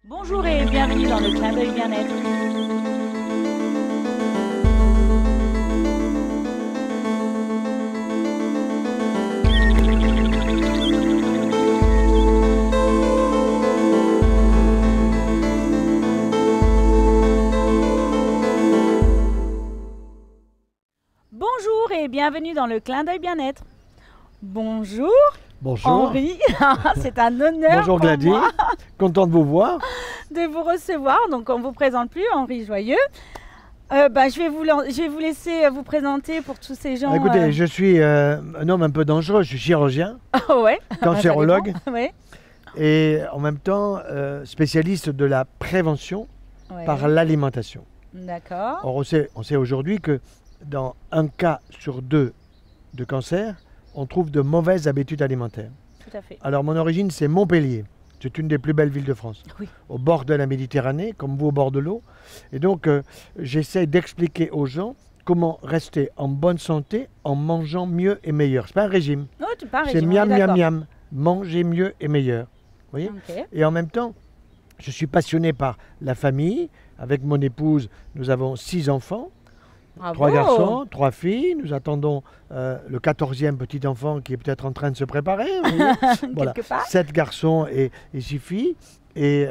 Bonjour et bienvenue dans le clin d'œil bien-être. Bonjour et bienvenue dans le clin d'œil bien-être. Bonjour. Bonjour. Henri, c'est un honneur Bonjour pour Gladys, moi content de vous voir. de vous recevoir. Donc on ne vous présente plus, Henri Joyeux. Je vais vous laisser vous présenter pour tous ces gens. Écoutez, je suis un homme un peu dangereux, je suis chirurgien, Ouais. cancérologue Ouais. et en même temps spécialiste de la prévention Ouais. par l'alimentation. D'accord. Or, on sait aujourd'hui que dans un cas sur deux de cancer, on trouve de mauvaises habitudes alimentaires. Tout à fait. Alors mon origine c'est Montpellier, c'est une des plus belles villes de France. Oui. Au bord de la Méditerranée, comme vous au bord de l'eau. Et donc, j'essaie d'expliquer aux gens comment rester en bonne santé en mangeant mieux et meilleur. C'est pas un régime, Oh, tu parles. c'est miam, miam, miam. Manger mieux et meilleur. Vous voyez. Ok. Et en même temps, je suis passionné par la famille. Avec mon épouse, nous avons 6 enfants. Bravo. 3 garçons, 3 filles. Nous attendons le 14e petit enfant qui est peut-être en train de se préparer. Vous voyez. Voilà. Quelque part. 7 garçons et 6 filles. Et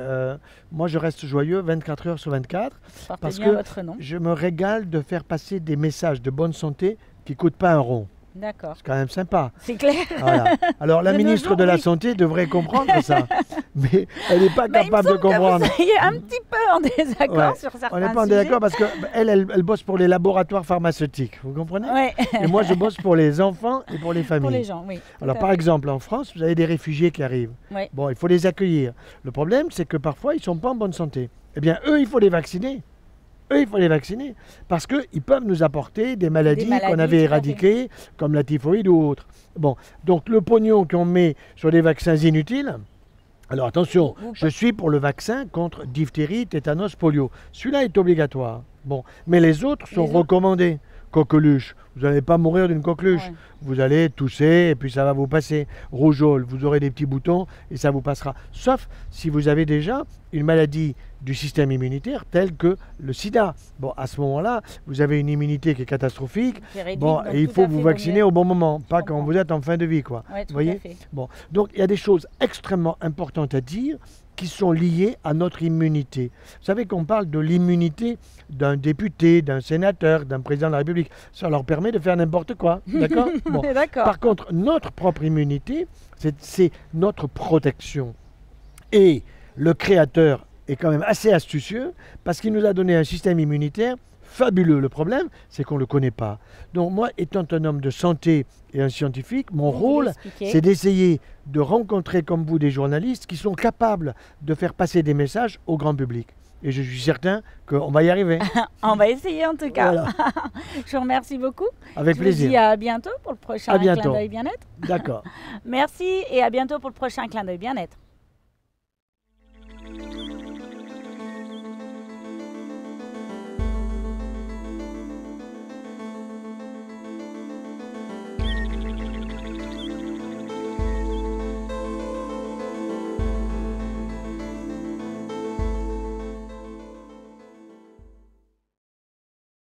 moi, je reste joyeux 24 heures sur 24 Portez parce bien que votre nom. je me régale de faire passer des messages de bonne santé qui ne coûtent pas un rond. D'accord. C'est quand même sympa. C'est clair. Voilà. Alors, la De nos ministre jours, de la oui. Santé devrait comprendre ça. Mais elle n'est pas Bah, il me capable de semble que comprendre. vous soyez un petit peu en désaccord Ouais. sur certains On n'est pas en sujets. désaccord parce qu'elle bosse pour les laboratoires pharmaceutiques. Vous comprenez? Ouais. Et moi, je bosse pour les enfants et pour les familles. Pour les gens, oui. Alors, Tout à par fait. exemple, en France, vous avez des réfugiés qui arrivent. Ouais. Bon, il faut les accueillir. Le problème, c'est que parfois, ils ne sont pas en bonne santé. Eh bien, eux, il faut les vacciner. Eux, il faut les vacciner parce qu'ils peuvent nous apporter des maladies qu'on maladies, avait tout à éradiquées, comme la typhoïde ou autre. Bon, donc le pognon qu'on met sur des vaccins inutiles. Alors attention, je suis pour le vaccin contre diphtérie, tétanos, polio. Celui-là est obligatoire. Bon, mais les autres sont Les autres recommandés. Coqueluche, vous n'allez pas mourir d'une coqueluche. Ouais. Vous allez tousser et puis ça va vous passer. Rougeole, vous aurez des petits boutons et ça vous passera. Sauf si vous avez déjà une maladie du système immunitaire telle que le sida. Bon, à ce moment-là, vous avez une immunité qui est catastrophique. Qui est réduite, Bon, donc et il tout faut à vous fait vacciner vaut au bon moment, pas comprends. quand vous êtes en fin de vie, quoi. mieux. Ouais, tout Vous voyez? à fait. Bon, donc il y a des choses extrêmement importantes à dire qui sont liées à notre immunité. Vous savez qu'on parle de l'immunité d'un député, d'un sénateur, d'un président de la République. Ça leur permet de faire n'importe quoi, d'accord? Bon. D'accord. Par contre, notre propre immunité, c'est notre protection. Et le Créateur est quand même assez astucieux parce qu'il nous a donné un système immunitaire fabuleux. Le problème, c'est qu'on ne le connaît pas. Donc moi, étant un homme de santé et un scientifique, mon Vous rôle, l'expliquez. c'est d'essayer de rencontrer comme vous des journalistes qui sont capables de faire passer des messages au grand public. Et je suis certain qu'on va y arriver. On va essayer en tout cas. Voilà. Je vous remercie beaucoup. Avec Je vous dis plaisir. à bientôt pour le prochain À bientôt. clin d'œil bien-être. D'accord. Merci et à bientôt pour le prochain clin d'œil bien-être.